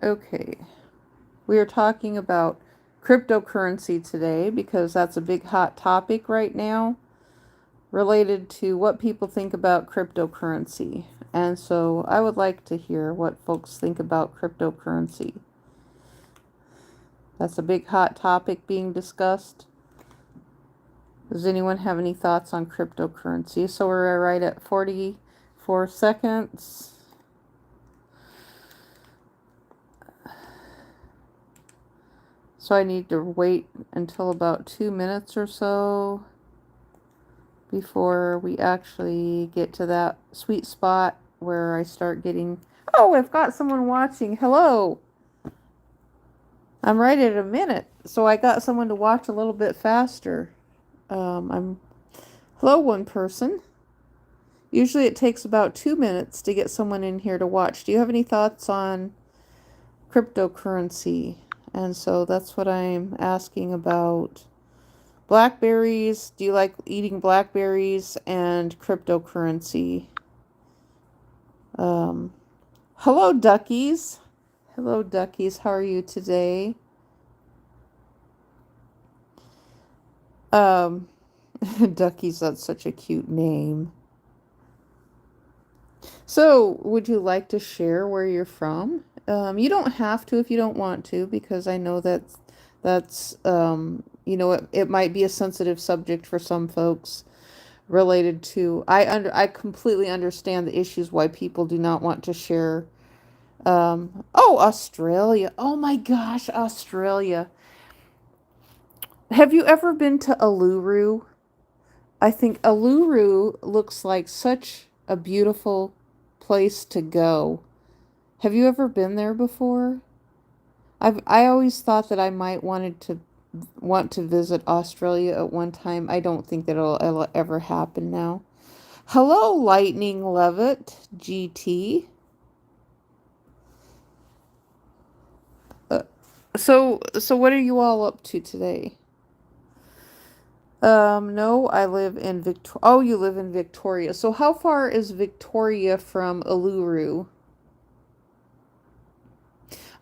Okay. We are talking about cryptocurrency today because that's a big hot topic right now related to what people think about cryptocurrency. And so I would like to hear what folks think about cryptocurrency. That's a big hot topic being discussed. Does anyone have any thoughts on cryptocurrency? So we're right at 44 seconds. So I need to wait until about 2 minutes or so before we actually get to that sweet spot where I start getting. Oh, I've got someone watching. Hello. I'm right at a minute, so I got someone to watch a little bit faster. I'm hello, one person. Usually it takes about 2 minutes to get someone in here to watch. Do you have any thoughts on cryptocurrency? And so that's what I'm asking about. Blackberries. Do you like eating blackberries and cryptocurrency? Um, Hello, duckies. Hello, duckies. How are you today? Um, Duckies, that's such a cute name. So, would you like to share where you're from? You don't have to if you don't want to, because I know it might be a sensitive subject for some folks related to. I completely understand the issues why people do not want to share. Oh, Australia. Oh my gosh, Australia. Have you ever been to Uluru? I think Uluru looks like such a beautiful place to go. Have you ever been there before? I always thought that I might want to visit Australia at one time. I don't think that it'll ever happen now. Hello, Lightning Levitt GT. Uh, so what are you all up to today? No, I live in Victoria. Oh, you live in Victoria. So how far is Victoria from Uluru?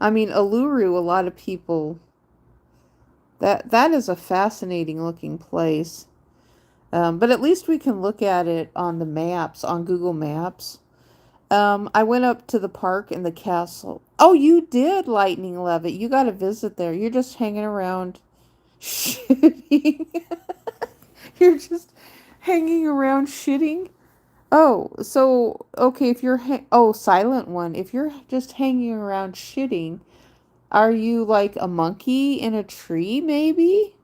I mean, Uluru, a lot of people that is a fascinating looking place. But at least we can look at it on the maps, on Google Maps. I went up to the park and the castle. Oh, you did, Lightning Levitt. You got to visit there. You're just hanging around shitting. You're just hanging around shitting. Oh, so okay, if you're silent one, if you're just hanging around shitting, are you like a monkey in a tree maybe?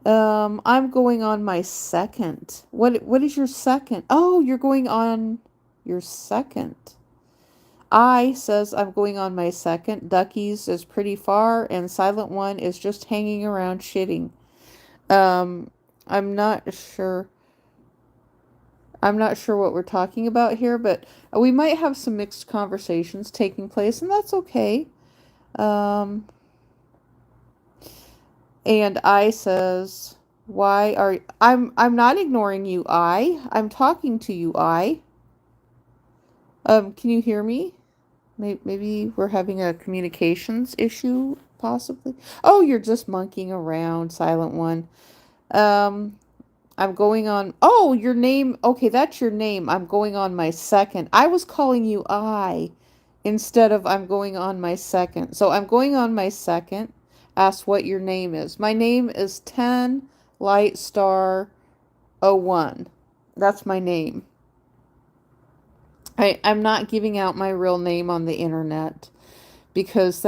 I'm going on my second. What is your second? Oh, you're going on your second. I says I'm going on my second. Duckies is pretty far, and Silent One is just hanging around shitting. Um, I'm not sure. I'm not sure what we're talking about here, but we might have some mixed conversations taking place, and that's okay. Um, and I says, "Why are I'm not ignoring you, I'm talking to you, I. Can you hear me? Maybe we're having a communications issue, possibly. Oh, you're just monkeying around, Silent One. Um, I'm going on. Oh, your name. Okay, that's your name. I'm going on my second. I was calling you I instead of I'm going on my second. So I'm going on my second. Ask what your name is. My name is 10 Light Star 01. That's my name. I'm not giving out my real name on the internet because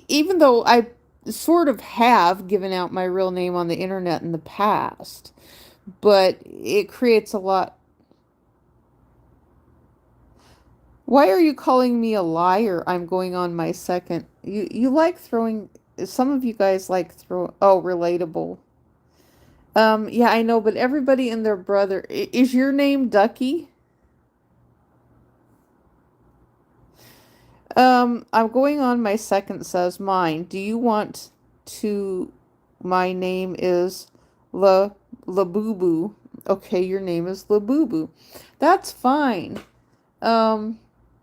even though I sort of have given out my real name on the internet in the past, but it creates a lot. Why are you calling me a liar? I'm going on my second. You like throwing. Some of you guys like throw. Oh, relatable. Yeah, I know, but everybody and their brother. Is your name Ducky? I'm going on my second says mine. Do you want to? My name is La Boo Boo. Okay, your name is La Boo Boo. That's fine. Um,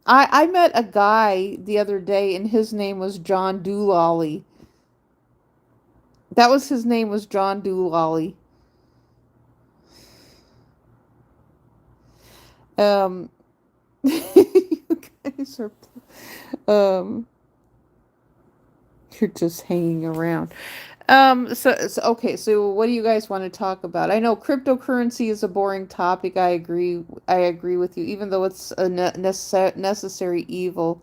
I met a guy the other day and his name was John Doolally. That was his name was John Doolally. Um, you guys are, um, you're just hanging around. Okay, so what do you guys want to talk about? I know cryptocurrency is a boring topic. I agree with you, even though it's a necessary evil.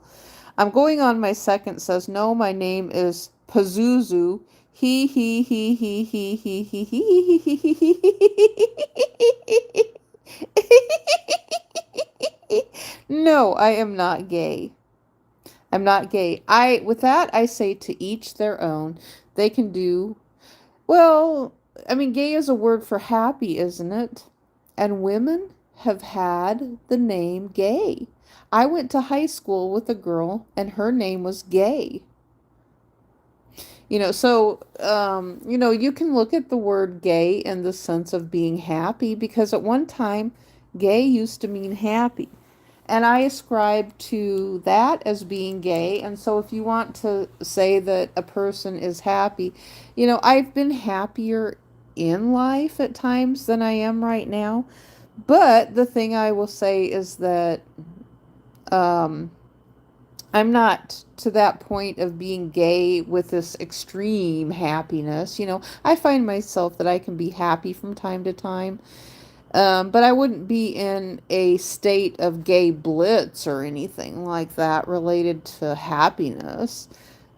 I'm going on my second says, no, my name is Pazuzu. He. No, I am not gay. I'm not gay. With that, I say to each their own. They can do, well, I mean, gay is a word for happy, isn't it? And women have had the name gay. I went to high school with a girl, and her name was Gay. You can look at the word gay in the sense of being happy because at one time, gay used to mean happy. And I ascribe to that as being gay. And so if you want to say that a person is happy, I've been happier in life at times than I am right now. But the thing I will say is that um, I'm not to that point of being gay with this extreme happiness. I find myself that I can be happy from time to time. But I wouldn't be in a state of gay blitz or anything like that related to happiness.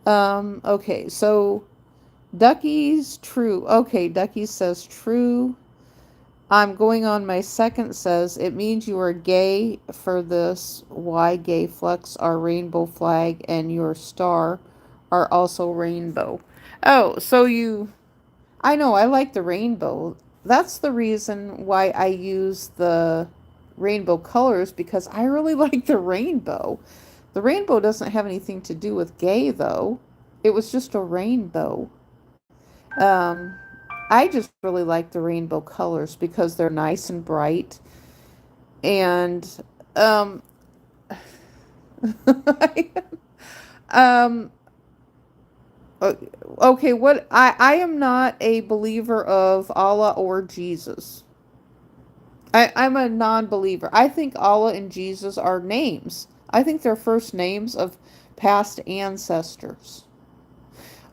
Okay, so Ducky's true. Okay, Ducky says true. I'm going on my second says it means you are gay for this. Why gay flex our rainbow flag and your star are also rainbow. Oh, so I know, I like the rainbow. That's the reason why I use the rainbow colors because I really like the rainbow. The rainbow doesn't have anything to do with gay, though. It was just a rainbow. Um, I just really like the rainbow colors because they're nice and bright. And, um, um, okay, I am not a believer of Allah or Jesus. I'm a non believer. I think Allah and Jesus are names. I think they're first names of past ancestors.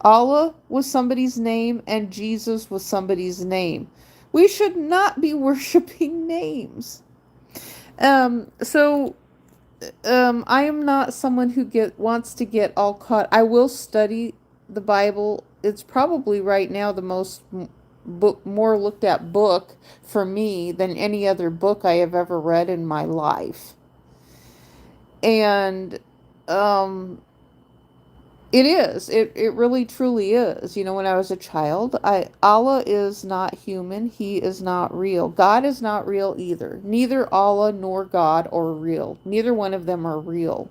Allah was somebody's name and Jesus was somebody's name. We should not be worshiping names. So I am not someone who wants to get all caught. I will study the Bible. It's probably right now the most more looked at book for me than any other book I have ever read in my life. And um it is. It really truly is. When I was a child, Allah is not human. He is not real. God is not real either. Neither Allah nor God are real. Neither one of them are real.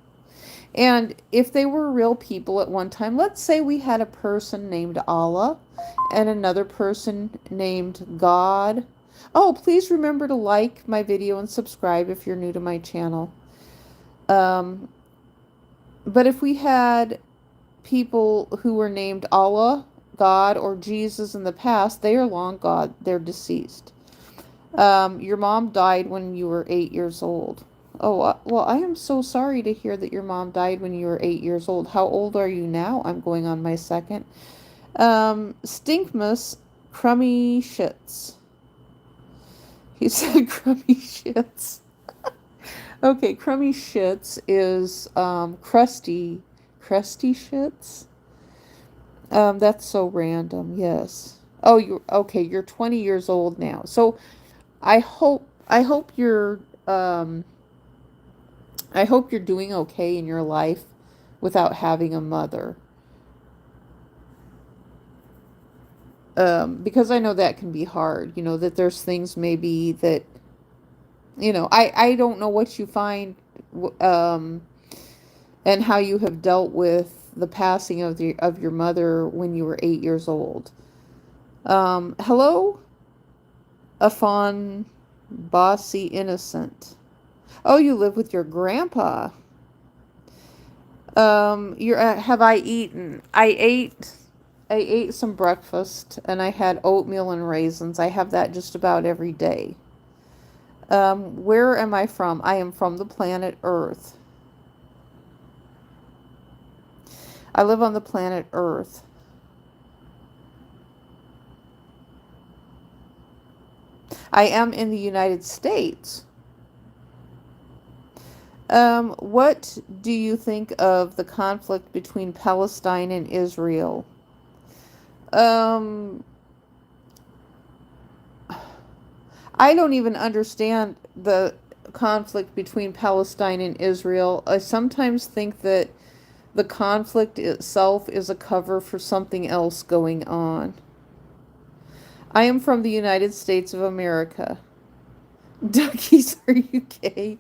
And if they were real people at one time, let's say we had a person named Allah and another person named God. Oh, please remember to like my video and subscribe if you're new to my channel. But if we had people who were named Allah, God, or Jesus in the past, they are long gone. They're deceased. Your mom died when you were 8 years old. Oh, well, I am so sorry to hear that your mom died when you were 8 years old. How old are you now? I'm going on my second. Stinkmus, crummy shits. He said crummy shits. Okay, crummy shits is crusty shits. That's so random. Yes. Oh, you're okay. You're 20 years old now. So I hope you're doing okay in your life without having a mother. Because I know that can be hard. That there's things maybe that I don't know what you find and how you have dealt with the passing of your mother when you were 8 years old. Hello, Afon Bossy Innocent. Oh, you live with your grandpa. Have I eaten? I ate some breakfast and I had oatmeal and raisins. I have that just about every day. Where am I from? I am from the planet Earth. I live on the planet Earth. I am in the United States. What do you think of the conflict between Palestine and Israel? Um, I don't even understand the conflict between Palestine and Israel. I sometimes think that the conflict itself is a cover for something else going on. I am from the United States of America. Duckies, are you gay?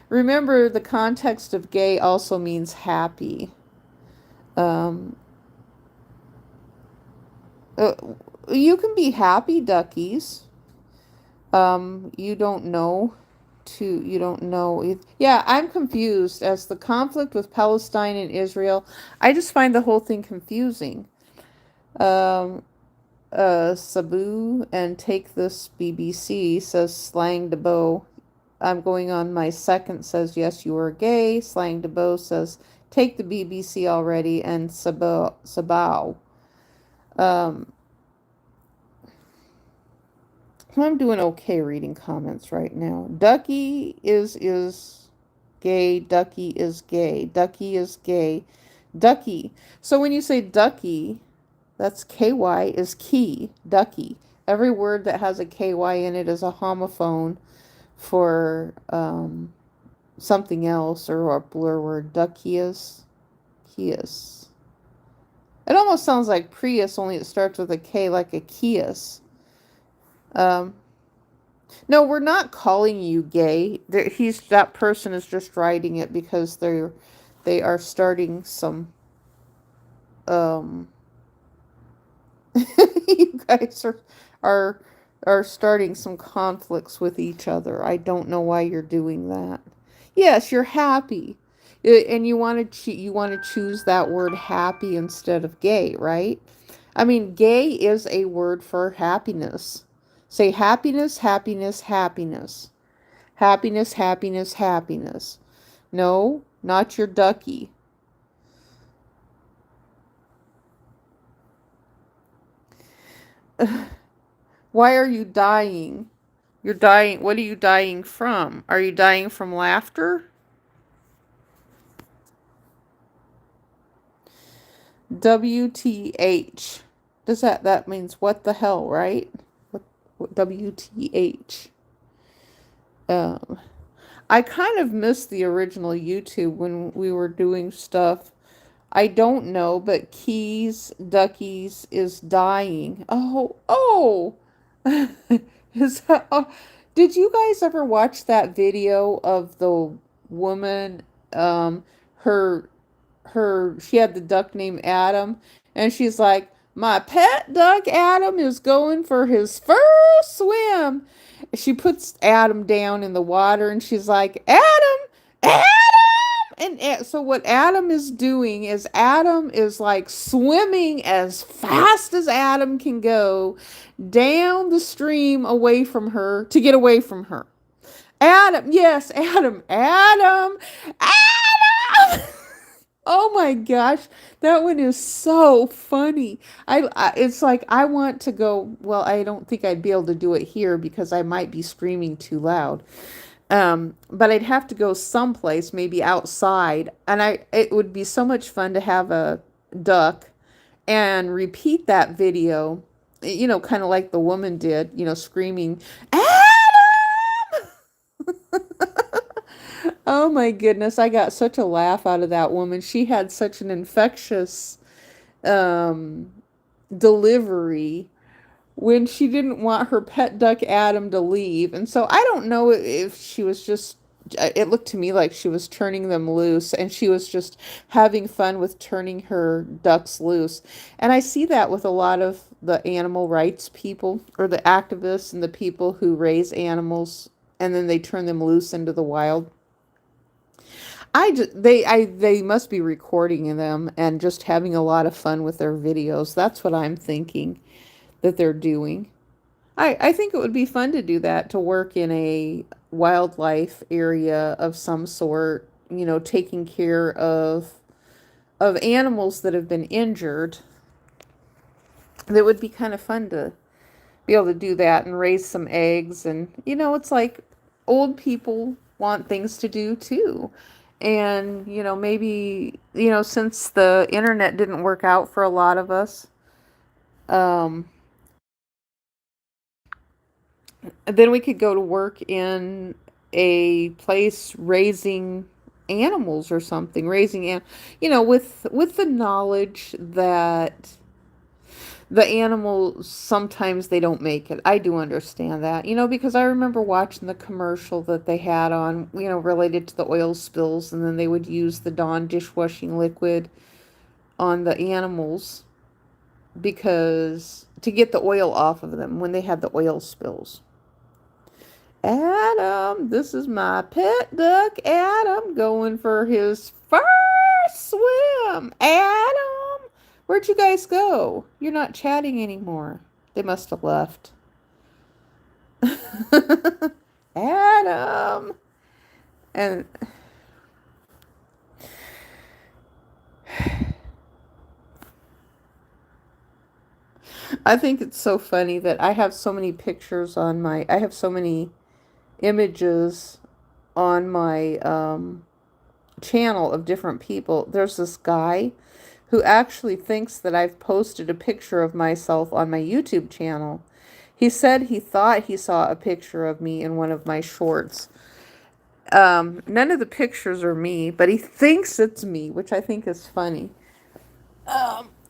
Remember, the context of gay also means happy. Um, uh, you can be happy, duckies. You don't know you don't know. Yeah, I'm confused as the conflict with Palestine and Israel. I just find the whole thing confusing. Um, Sabu and Take This BBC says Slang de Beau. I'm going on my second says yes you are gay. Slang de Beau says take the BBC already and Sabao. Um, I'm doing okay reading comments right now. Ducky is gay. Ducky is gay. Ducky is gay. Ducky. So when you say ducky, that's KY is key. Ducky. Every word that has a KY in it is a homophone for something else or a blur word. Duckius. Kias. It almost sounds like Prius, only it starts with a K, like a Kias. No, we're not calling you gay. That person is just writing it because they are starting some um you guys are are starting some conflicts with each other. I don't know why you're doing that. Yes, you're happy. And you want to choose that word happy instead of gay, right? I mean, gay is a word for happiness. Say happiness, happiness, happiness. Happiness, happiness, happiness. No, not your ducky. Why are you dying? You're dying. What are you dying from? Are you dying from laughter? WTH. That means what the hell, right? What WTH. Um, I kind of missed the original YouTube when we were doing stuff. I don't know, but Keys Duckies is dying. Oh. Is that, oh, did you guys ever watch that video of the woman her she had the duck named Adam and she's like, "My pet duck Adam is going for his first swim." She puts Adam down in the water and she's like, "Adam, Adam!" And so what Adam is doing is Adam is like swimming as fast as Adam can go down the stream away from her to get away from her. Adam, yes, Adam. Oh my gosh, that one is so funny. It's like I want to go. Well, I don't think I'd be able to do it here because I might be screaming too loud. But I'd have to go someplace, maybe outside, and it would be so much fun to have a duck and repeat that video, kind of like the woman did, screaming, Adam! Oh my goodness, I got such a laugh out of that woman. She had such an infectious um, delivery when she didn't want her pet duck Adam to leave. And so I don't know if she was just, it looked to me like she was turning them loose and she was just having fun with turning her ducks loose. And I see that with a lot of the animal rights people or the activists and the people who raise animals and then they turn them loose into the wild. They must be recording them and just having a lot of fun with their videos. That's what I'm thinking that they're doing. I think it would be fun to do that, to work in a wildlife area of some sort, taking care of animals that have been injured. That would be kind of fun to be able to do that and raise some eggs. And, it's like old people want things to do too. And, maybe, since the internet didn't work out for a lot of us, um, then we could go to work in a place raising animals or something, with the knowledge that the animals sometimes they don't make it. I do understand that, because I remember watching the commercial that they had on, related to the oil spills, and then they would use the Dawn dishwashing liquid on the animals because to get the oil off of them when they had the oil spills. Adam, this is my pet duck, Adam, going for his first swim. Adam, where'd you guys go? You're not chatting anymore. They must have left. Adam. And I think it's so funny that I have so many pictures I have so many images on my channel of different people. There's this guy who actually thinks that I've posted a picture of myself on my YouTube channel. He said he thought he saw a picture of me in one of my shorts. None of the pictures are me, but he thinks it's me, which I think is funny.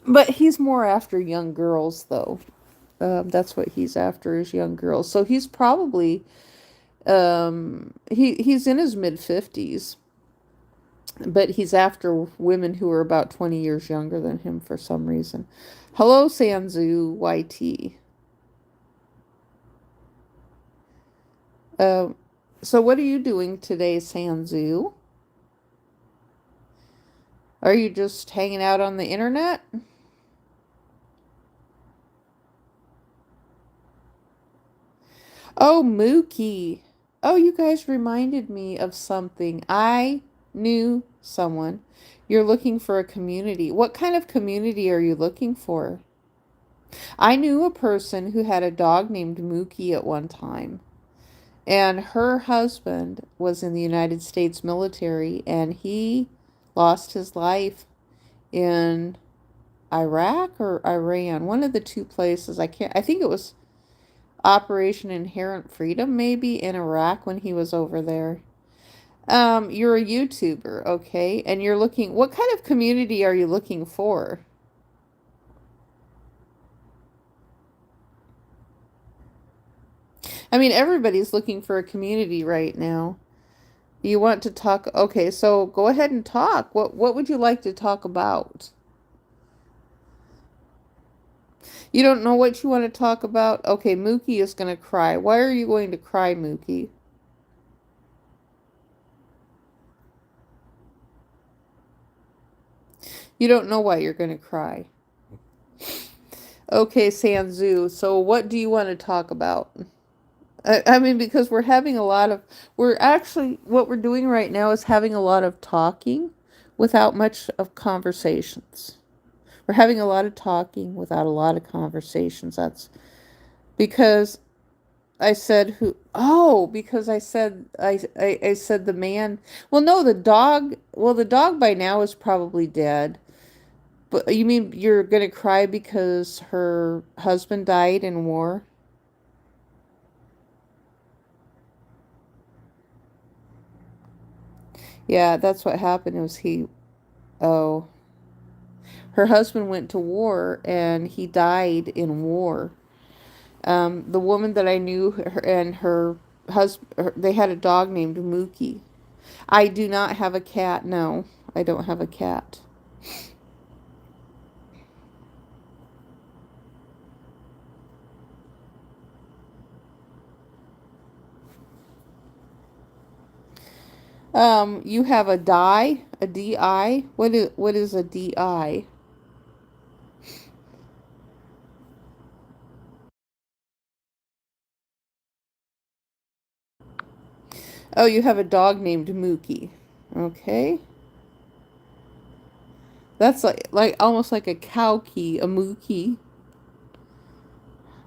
But he's more after young girls, though. That's what he's after, is young girls. So he's probably he's in his mid-50s, but he's after women who are about 20 years younger than him for some reason. Hello, Sanzu YT. So what are you doing today, Sanzu? Are you just hanging out on the internet? Oh, Mookie. Oh, you guys reminded me of something. I knew someone. You're looking for a community. What kind of community are you looking for? I knew a person who had a dog named Mookie at one time. And her husband was in the United States military, and he lost his life in Iraq or Iran, one of the two places. I think it was Operation Inherent Freedom, maybe in Iraq when he was over there. You're a YouTuber, okay? And you're looking, what kind of community are you looking for? I mean, everybody's looking for a community right now. You want to talk? Okay, so go ahead and talk. What would you like to talk about? You don't know what you want to talk about? Okay, Mookie is going to cry. Why are you going to cry, Mookie? You don't know why you're going to cry. Okay, Sanzu, so what do you want to talk about? I mean, because what we're doing right now is having a lot of talking without much of conversations. We're having a lot of talking without a lot of conversations. That's because I said because I said the man. Well, no, the dog. Well, the dog by now is probably dead. But you mean you're gonna cry because her husband died in war? Yeah, that's what happened. Oh, her husband went to war and he died in war. The woman that I knew and her husband, they had a dog named Mookie. I do not have a cat. No, I don't have a cat. You have a DI. What is a DI? Oh, you have a dog named Mookie. Okay. That's like almost like a cow key, a Mookie.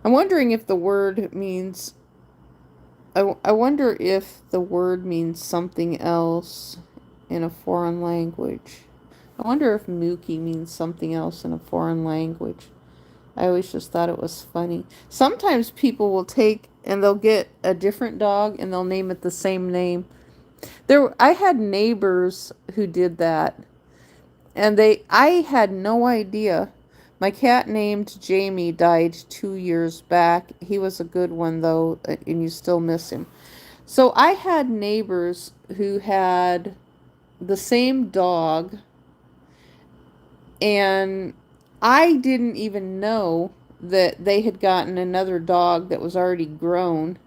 I'm wondering if the word means I wonder if the word means something else in a foreign language. I wonder if Mookie means something else in a foreign language. I always just thought it was funny. Sometimes people will take and they'll get a different dog and they'll name it the same name. I had neighbors who did that, and I had no idea. My cat named Jamie died 2 years back. He was a good one though, and you still miss him. So I had neighbors who had the same dog, and I didn't even know that they had gotten another dog that was already grown,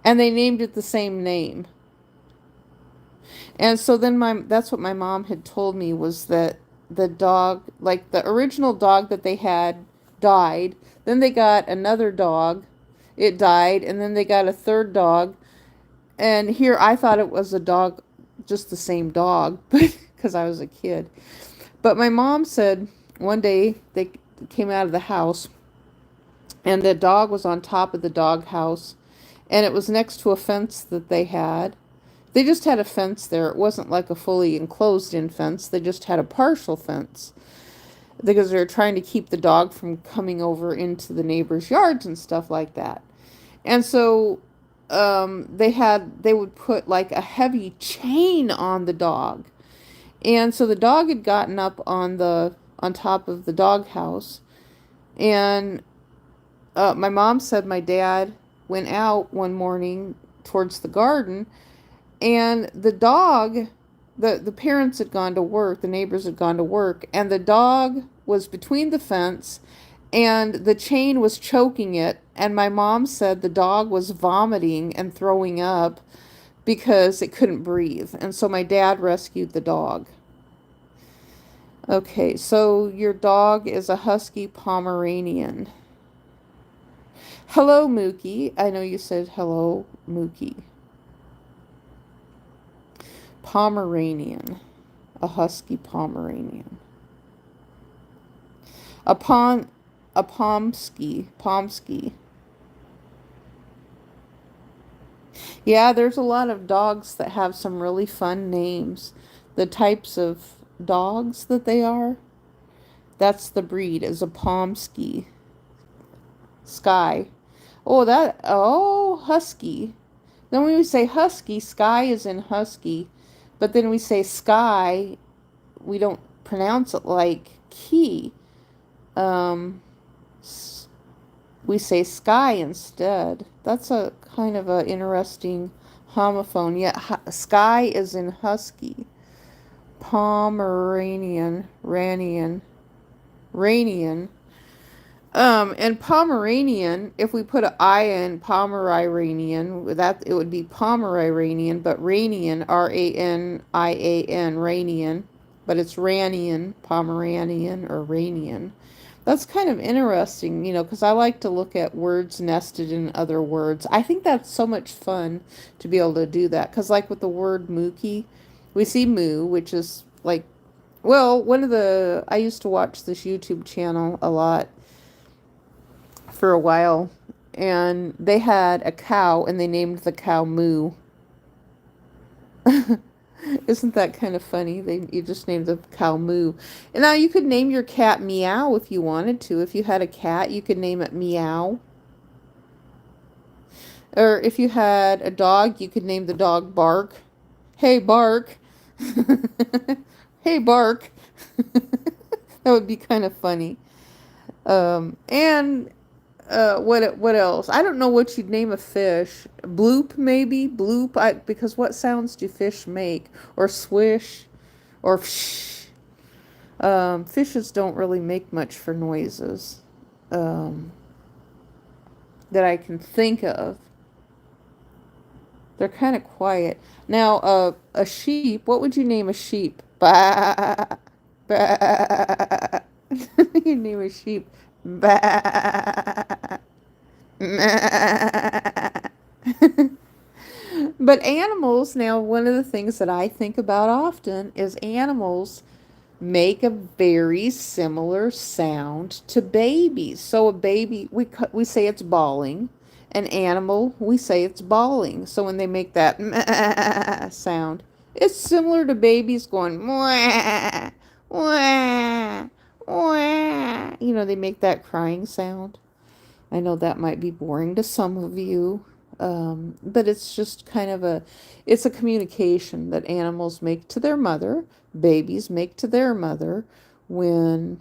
and they named it the same name. And so then that's what my mom had told me, was that the dog, like the original dog that they had, died. Then they got another dog. It died, and then they got a third dog. And here I thought it was a dog, just the same dog, but because I was a kid. But my mom said one day they came out of the house and the dog was on top of the dog house, and it was next to a fence that they had. They just had a fence there. It wasn't like a fully enclosed in fence. They just had a partial fence because they were trying to keep the dog from coming over into the neighbors' yards and stuff like that. And so they would put like a heavy chain on the dog. And so the dog had gotten up on top of the dog house, and my mom said my dad went out one morning towards the garden, and the dog, the parents had gone to work, the neighbors had gone to work, and the dog was between the fence and the chain was choking it, and my mom said the dog was vomiting and throwing up because it couldn't breathe. And so my dad rescued the dog. Okay, so your dog is a husky Pomeranian. Hello, Mookie. I know you said hello, Mookie. Pomeranian. A husky Pomeranian. A Pomsky. Pomsky. Yeah, there's a lot of dogs that have some really fun names. The types of dogs that they are, that's the breed, is a Pomsky. Sky. Oh, husky. Then when we say husky, sky is in husky. But then we say sky, we don't pronounce it like key. We say sky instead. That's a kind of a interesting homophone. Yeah, sky is in husky. Pomeranian, Ranian. And Pomeranian, if we put an I in Pomeranian, that it would be Pomeranian, but Ranian, Ranian, Ranian, but it's Ranian, Pomeranian, or Ranian. That's kind of interesting, because I like to look at words nested in other words. I think that's so much fun to be able to do that, because like with the word Mookie, we see moo, which is like, well, I used to watch this YouTube channel a lot for a while, and they had a cow and they named the cow Moo. Isn't that kind of funny? You just named the cow Moo. And now you could name your cat Meow if you wanted to. If you had a cat, you could name it Meow. Or if you had a dog, you could name the dog Bark. Hey, Bark. Hey, Bark. That would be kind of funny. And what else? I don't know what you'd name a fish. Bloop, maybe? Bloop, because what sounds do fish make? Or swish? Or psh. Fishes don't really make much for noises. That I can think of. They're kind of quiet. Now, a sheep, what would you name a sheep? Bah, bah. You name a sheep. Bah. But animals, now, one of the things that I think about often is animals make a very similar sound to babies. So a baby, we say it's bawling. An animal, we say it's bawling. So when they make that sound, it's similar to babies going wah, wah, wah. You know, they make that crying sound. I know that might be boring to some of you, but it's just kind of it's a communication that animals make to their mother, babies make to their mother when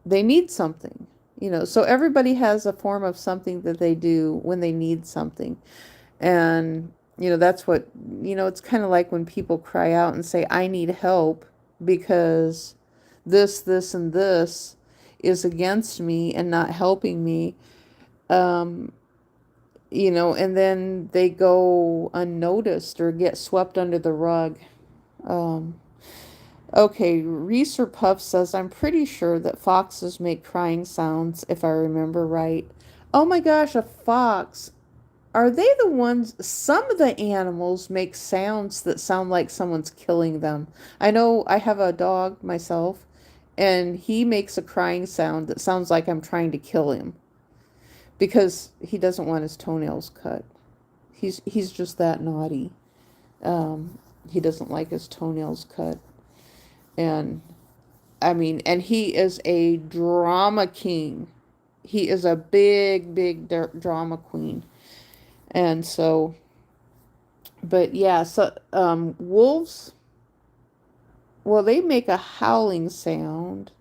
they need something. So everybody has a form of something that they do when they need something. And, that's what, it's kind of like when people cry out and say, I need help because this, and this is against me and not helping me. um, and then they go unnoticed or get swept under the rug. Um, okay, Reeser Puff says, I'm pretty sure that foxes make crying sounds, if I remember right. Oh my gosh, a fox. Are they the ones? Some of the animals make sounds that sound like someone's killing them. I know I have a dog myself, and he makes a crying sound that sounds like I'm trying to kill him because he doesn't want his toenails cut. He's just that naughty. Um, he doesn't like his toenails cut, and I mean, and he is a drama king. He is a big, big drama queen, and so, but yeah, so wolves. Well, they make a howling sound,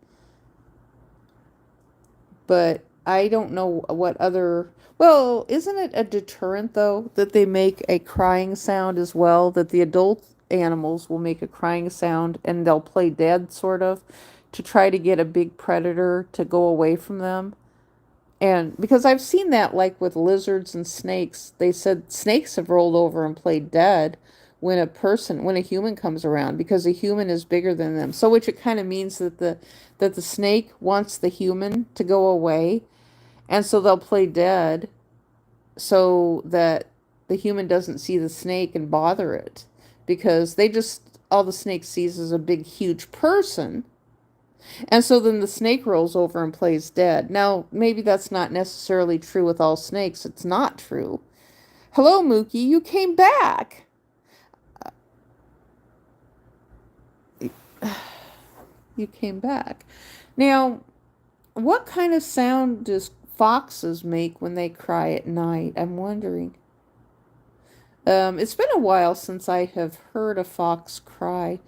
but I don't know what other. Well, isn't it a deterrent though that they make a crying sound as well? That the adult animals will make a crying sound and they'll play dead, sort of, to try to get a big predator to go away from them. And because I've seen that, like with lizards and snakes, they said snakes have rolled over and played dead when a human comes around because a human is bigger than them. So, which it kind of means that the snake wants the human to go away, and so they'll play dead so that the human doesn't see the snake and bother it because all the snake sees is a big, huge person. And so then the snake rolls over and plays dead. Now, maybe that's not necessarily true with all snakes. It's not true. Hello, Mookie. You came back. You came back. Now, what kind of sound does foxes make when they cry at night? I'm wondering. It's been a while since I have heard a fox cry.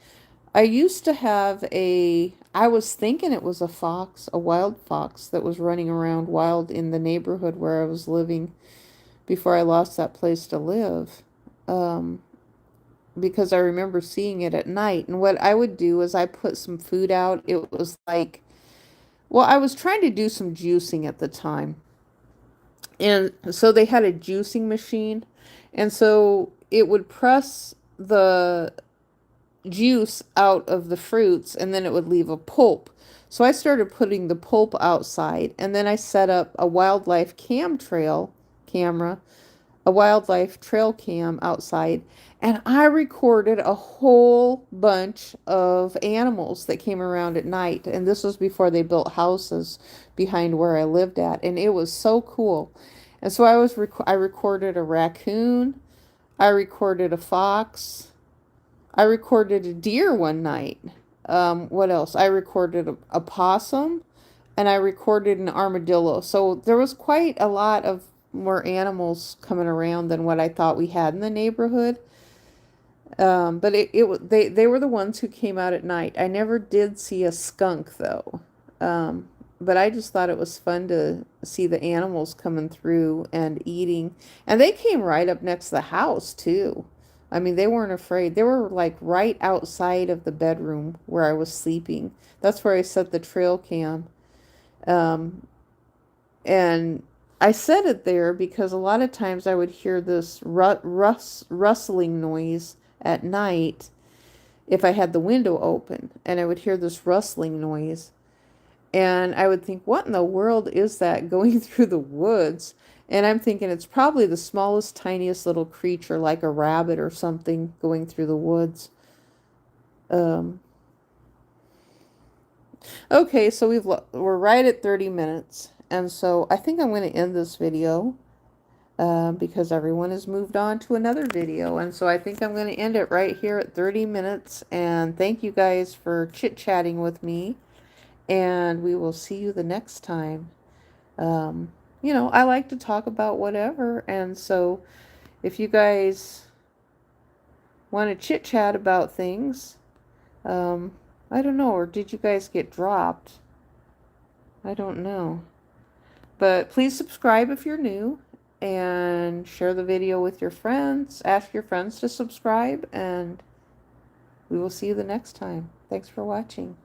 I used to have I was thinking it was a fox, a wild fox that was running around wild in the neighborhood where I was living before I lost that place to live. Um, because I remember seeing it at night. And what I would do is I put some food out. It was like, well, I was trying to do some juicing at the time. And so they had a juicing machine. And so it would press the juice out of the fruits and then it would leave a pulp. So I started putting the pulp outside and then I set up a wildlife camera, a wildlife trail cam outside, and I recorded a whole bunch of animals that came around at night. And this was before they built houses behind where I lived at, and it was so cool. And so I recorded a raccoon, I recorded a fox, I recorded a deer one night. What else? I recorded a possum and I recorded an armadillo. So there was quite a lot of more animals coming around than what I thought we had in the neighborhood. But they were the ones who came out at night. I never did see a skunk though. But I just thought it was fun to see the animals coming through and eating. And they came right up next to the house too. I mean, they weren't afraid. They were like right outside of the bedroom where I was sleeping. That's where I set the trail cam. Um, and I said it there because a lot of times I would hear this rustling noise at night if I had the window open, and I would hear this rustling noise. And I would think, what in the world is that going through the woods? And I'm thinking it's probably the smallest, tiniest little creature like a rabbit or something going through the woods. Um, okay, so we're right at 30 minutes. And so I think I'm going to end this video because everyone has moved on to another video. And so I think I'm going to end it right here at 30 minutes. And thank you guys for chit-chatting with me. And we will see you the next time. You know, I like to talk about whatever. And so if you guys want to chit-chat about things, I don't know, or did you guys get dropped? I don't know. But please subscribe if you're new and share the video with your friends. Ask your friends to subscribe, and we will see you the next time. Thanks for watching.